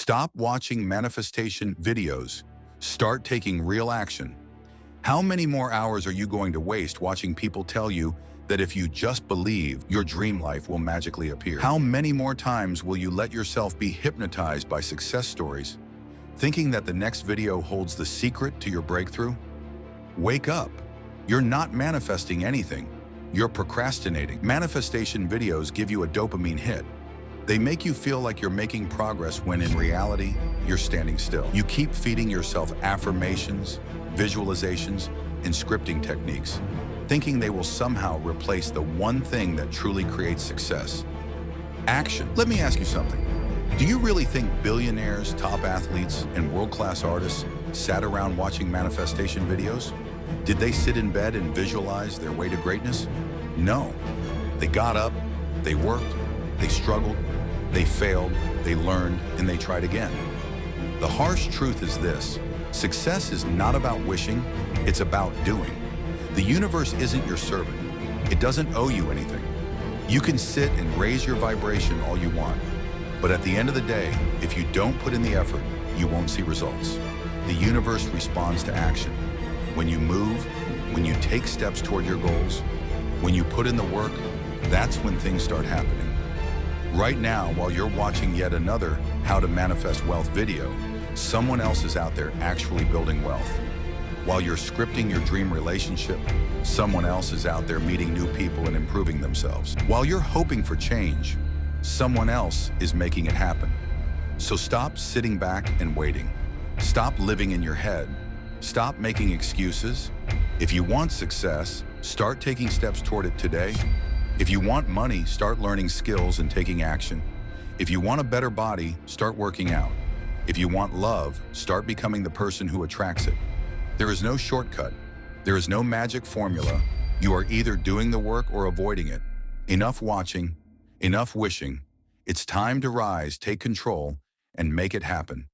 Stop watching manifestation videos. Start taking real action. How many more hours are you going to waste watching people tell you that if you just believe, your dream life will magically appear? How many more times will you let yourself be hypnotized by success stories, thinking that the next video holds the secret to your breakthrough? Wake up. You're not manifesting anything. You're procrastinating. Manifestation videos give you a dopamine hit. They make you feel like you're making progress when in reality, you're standing still. You keep feeding yourself affirmations, visualizations, and scripting techniques, thinking they will somehow replace the one thing that truly creates success: action. Let me ask you something. Do you really think billionaires, top athletes, and world-class artists sat around watching manifestation videos? Did they sit in bed and visualize their way to greatness? No. They got up, they worked, they struggled, they failed, they learned, and they tried again. The harsh truth is this: success is not about wishing, it's about doing. The universe isn't your servant. It doesn't owe you anything. You can sit and raise your vibration all you want, but at the end of the day, if you don't put in the effort, you won't see results. The universe responds to action. When you move, when you take steps toward your goals, when you put in the work, that's when things start happening. Right now, while you're watching yet another How to Manifest Wealth video, someone else is out there actually building wealth. While you're scripting your dream relationship, someone else is out there meeting new people and improving themselves. While you're hoping for change, someone else is making it happen. So stop sitting back and waiting. Stop living in your head. Stop making excuses. If you want success, start taking steps toward it today. If you want money, start learning skills and taking action. If you want a better body, start working out. If you want love, start becoming the person who attracts it. There is no shortcut. There is no magic formula. You are either doing the work or avoiding it. Enough watching, enough wishing. It's time to rise, take control, and make it happen.